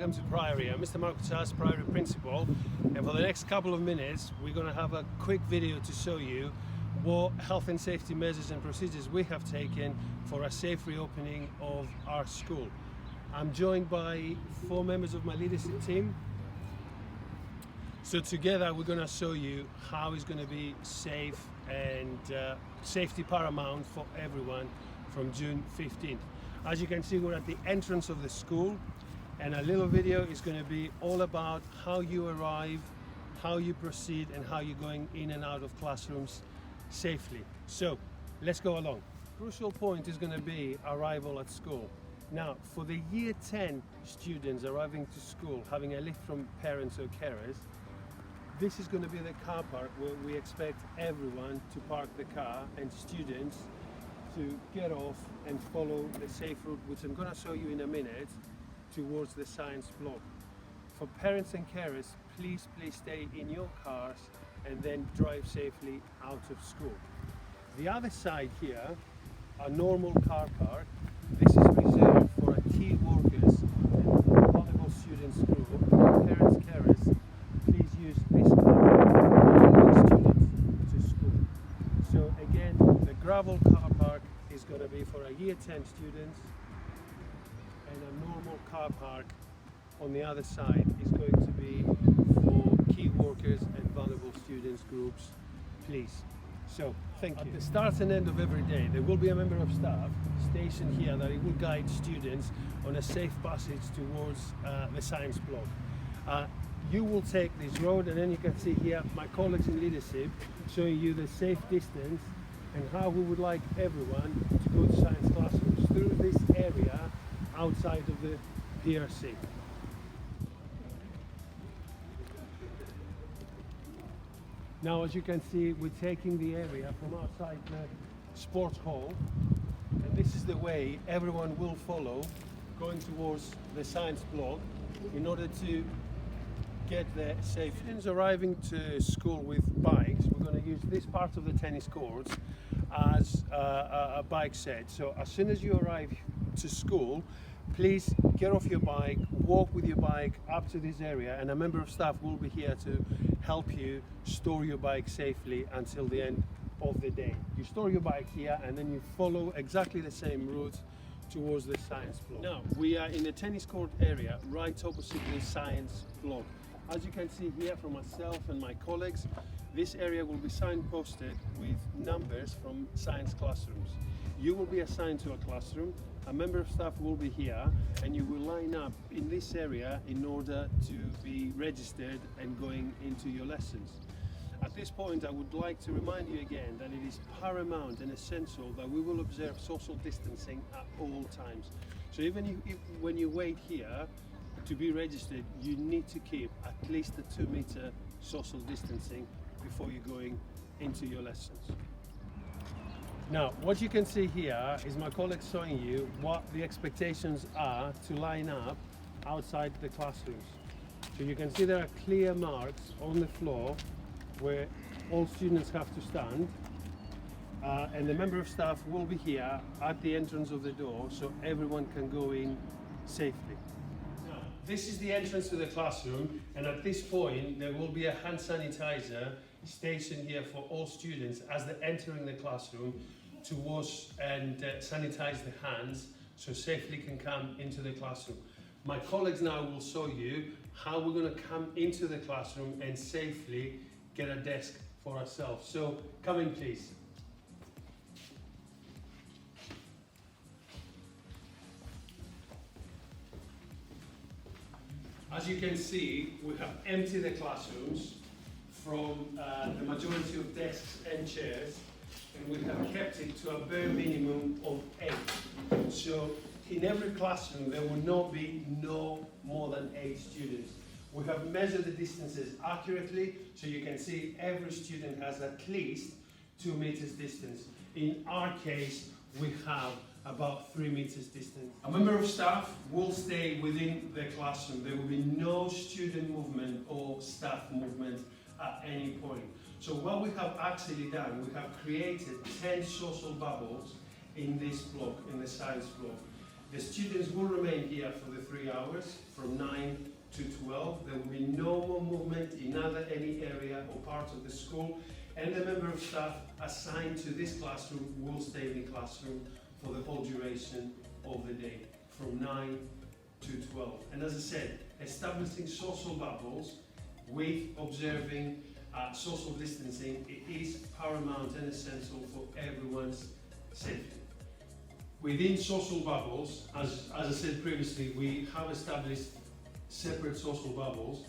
welcome to Priory. I'm Mr. Markoutsas, Priory Principal, and for the next couple of minutes we're going to have a quick video to show you what health and safety measures and procedures we have taken for a safe reopening of our school. I'm joined by 4 members of my leadership team. So together we're going to show you how it's going to be safe and safety paramount for everyone from June 15th. As you can see, we're at the entrance of the school, and a little video is going to be all about how you arrive, how you proceed, and how you're going in and out of classrooms safely. So let's go along. Crucial point is going to be arrival at school. Now, for the year 10 students arriving to school, having a lift from parents or carers, this is going to be the car park where we expect everyone to park the car and students to get off and follow the safe route, which I'm going to show you in a minute, towards the science block. For parents and carers, please stay in your cars and then drive safely out of school. The other side here, a normal car park. This is reserved for a key workers and vulnerable students group. Parents, carers, please use this car park to students to school. So again, the gravel car park is going to be for a year 10 students, and a normal car park on the other side is going to be for key workers and vulnerable students groups, please. So, thank you. At the start and end of every day, there will be a member of staff stationed here that will guide students on a safe passage towards the science block. You will take this road, and then you can see here my colleagues in leadership showing you the safe distance and how we would like everyone to go to science classrooms through this area outside of the PRC. Now, as you can see, we're taking the area from outside the sports hall, and this is the way everyone will follow going towards the science block in order to get there safely. Students arriving to school with bikes, we're going to use this part of the tennis courts as a bike set. So as soon as you arrive to school, please get off your bike, walk with your bike up to this area, and a member of staff will be here to help you store your bike safely until the end of the day. You store your bike here and then you follow exactly the same route towards the science block. Now, we are in the tennis court area right opposite the science block. As you can see here from myself and my colleagues, this area will be signposted with numbers from science classrooms. You will be assigned to a classroom, a member of staff will be here, and you will line up in this area in order to be registered and going into your lessons. At this point, I would like to remind you again that it is paramount and essential that we will observe social distancing at all times. So even when you wait here to be registered, you need to keep at least a 2-meter social distancing before you're going into your lessons. Now, what you can see here is my colleagues showing you what the expectations are to line up outside the classrooms. So you can see there are clear marks on the floor where all students have to stand, and the member of staff will be here at the entrance of the door so everyone can go in safely. Now, this is the entrance to the classroom, and at this point there will be a hand sanitizer stationed here for all students as they're entering the classroom to wash and sanitize the hands so safely can come into the classroom. My colleagues now will show you how we're going to come into the classroom and safely get a desk for ourselves. So come in, please. As you can see, we have emptied the classrooms from the majority of desks and chairs, and we have kept it to a bare minimum of 8. So in every classroom there will not be no more than 8 students. We have measured the distances accurately, so you can see every student has at least 2 meters distance. In our case, we have about 3 meters distance. A member of staff will stay within the classroom. There will be no student movement or staff movement at any point. So what we have actually done, we have created 10 social bubbles in this block, in the science block. The students will remain here for the 3 hours from 9 to 12. There will be no more movement in any area or part of the school, and the member of staff assigned to this classroom will stay in the classroom for the whole duration of the day from 9 to 12. And as I said, establishing social bubbles with observing social distancing, it is paramount and essential for everyone's safety. Within social bubbles, as I said previously, we have established separate social bubbles.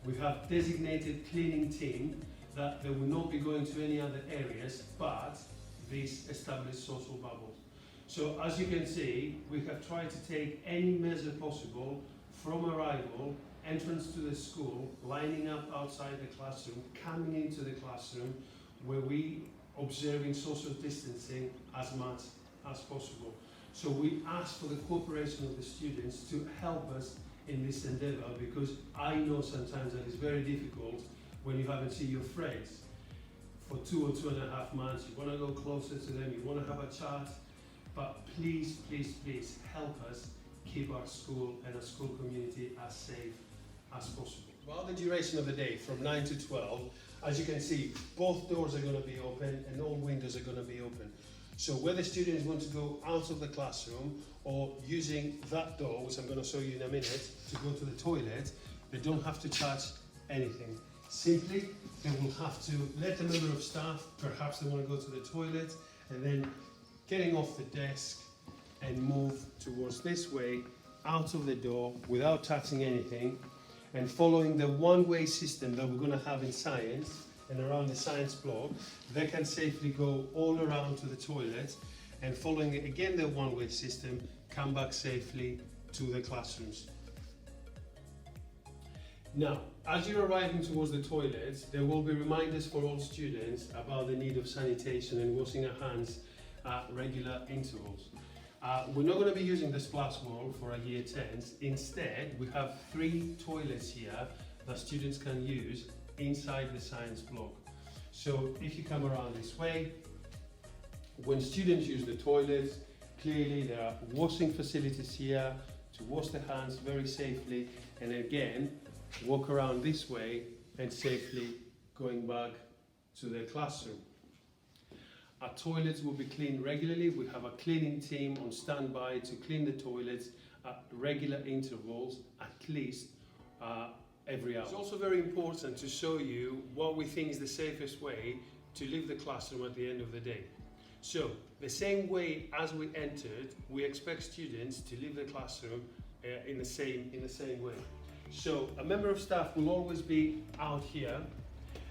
We have designated cleaning team that they will not be going to any other areas but these established social bubbles. So as you can see, we have tried to take any measure possible from arrival, entrance to the school, lining up outside the classroom, coming into the classroom, where we observing social distancing as much as possible. So we ask for the cooperation of the students to help us in this endeavour, because I know sometimes that it's very difficult when you haven't seen your friends for 2 or 2.5 months. You want to go closer to them, you want to have a chat, but please, please, please help us keep our school and our school community as safe as possible. While the duration of the day from 9 to 12, as you can see, both doors are going to be open and all windows are going to be open. So whether students want to go out of the classroom or using that door, which I'm going to show you in a minute, to go to the toilet, they don't have to touch anything. Simply, they will have to let the member of staff, perhaps they want to go to the toilet, and then getting off the desk and move towards this way, out of the door, without touching anything, and following the one-way system that we're going to have in science and around the science block. They can safely go all around to the toilet, and following again the one-way system, come back safely to the classrooms. Now, as you're arriving towards the toilets, there will be reminders for all students about the need of sanitation and washing our hands at regular intervals. We're not going to be using the splash wall for our year 10s. Instead, we have 3 toilets here that students can use inside the science block. So if you come around this way, when students use the toilets, clearly there are washing facilities here to wash their hands very safely, and again walk around this way and safely going back to their classroom. Our toilets will be cleaned regularly. We have a cleaning team on standby to clean the toilets at regular intervals, at least every hour. It's also very important to show you what we think is the safest way to leave the classroom at the end of the day. So, the same way as we entered, we expect students to leave the classroom in the same way. So, a member of staff will always be out here,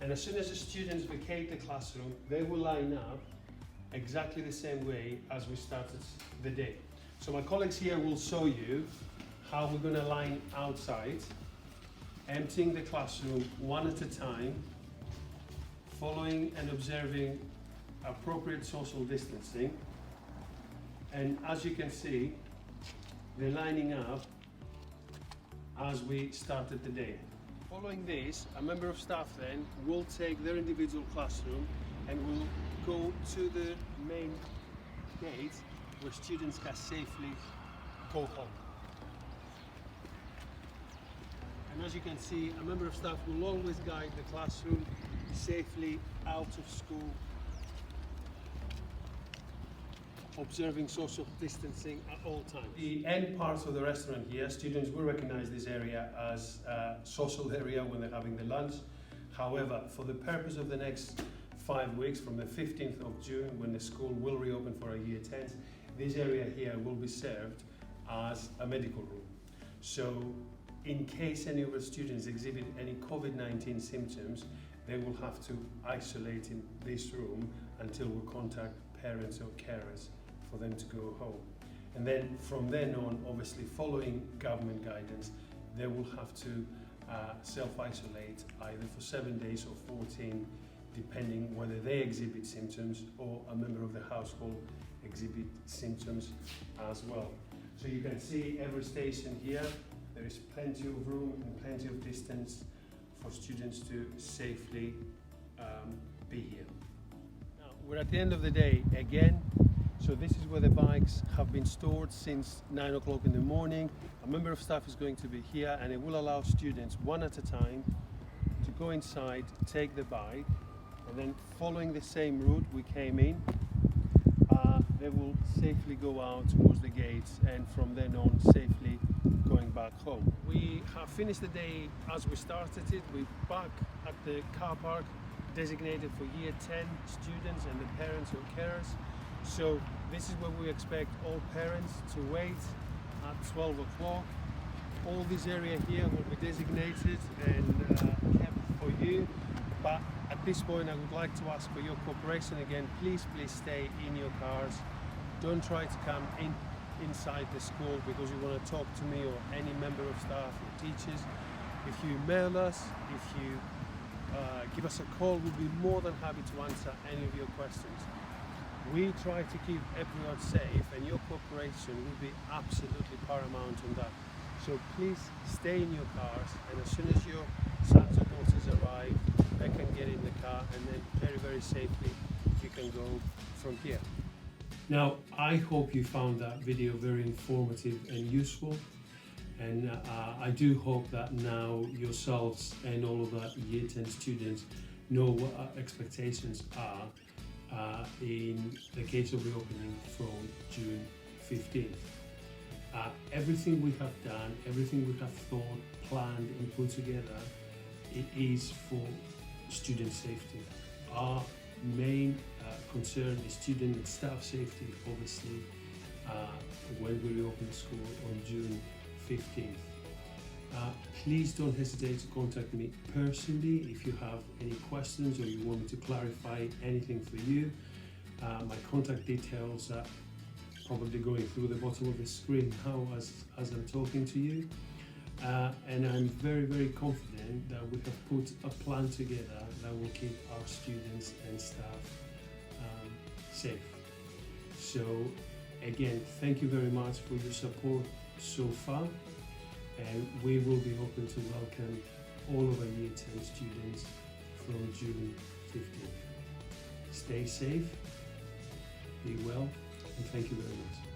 and as soon as the students vacate the classroom, they will line up exactly the same way as we started the day. So my colleagues here will show you how we're going to line outside, emptying the classroom one at a time, following and observing appropriate social distancing. And as you can see, they're lining up as we started the day. Following this, a member of staff then will take their individual classroom and will go to the main gate where students can safely go home. And as you can see, a member of staff will always guide the classroom safely out of school, observing social distancing at all times. The end part of the restaurant here, students will recognize this area as a social area when they're having the lunch. However, for the purpose of the next 5 weeks, from the 15th of June, when the school will reopen for our year 10s, this area here will be served as a medical room. So in case any of our students exhibit any COVID-19 symptoms, they will have to isolate in this room until we contact parents or carers for them to go home. And then from then on, obviously following government guidance, they will have to self-isolate either for 7 days or 14, depending whether they exhibit symptoms or a member of the household exhibit symptoms as well. So you can see every station here, there is plenty of room and plenty of distance for students to safely be here. Now, we're at the end of the day again, So this is where the bikes have been stored since 9 o'clock in the morning. A member of staff is going to be here, and it will allow students one at a time to go inside, take the bike, and then following the same route we came in, they will safely go out towards the gates, and from then on safely going back home. We have finished the day as we started it. We're back at the car park designated for year 10 students and the parents or carers. So this is where we expect all parents to wait at 12 o'clock. All this area here will be designated and kept for you. But at this point I would like to ask for your cooperation again. Please stay in your cars. Don't try to come inside the school because you want to talk to me or any member of staff or teachers. If you email us, if you give us a call, we'll be more than happy to answer any of your questions. We try to keep everyone safe, and your cooperation will be absolutely paramount on that. So please stay in your cars, and as soon as your sons or daughters arrive, they can get in the car, and then very safely you can go from here. Now, I hope you found that video very informative and useful, and I do hope that now yourselves and all of that Year 10 students know what our expectations are in the case of reopening from June 15th. Everything we have done, everything we have thought, planned and put together, it is for student safety. Our main concern is student and staff safety, obviously, when we reopen the school on June 15th. Please don't hesitate to contact me personally if you have any questions or you want me to clarify anything for you. My contact details are probably going through the bottom of the screen now as I'm talking to you. And I'm very confident that we have put a plan together that will keep our students and staff safe. So again, thank you very much for your support so far, and we will be hoping to welcome all of our Year 10 students from June 15th. Stay safe, be well, and thank you very much.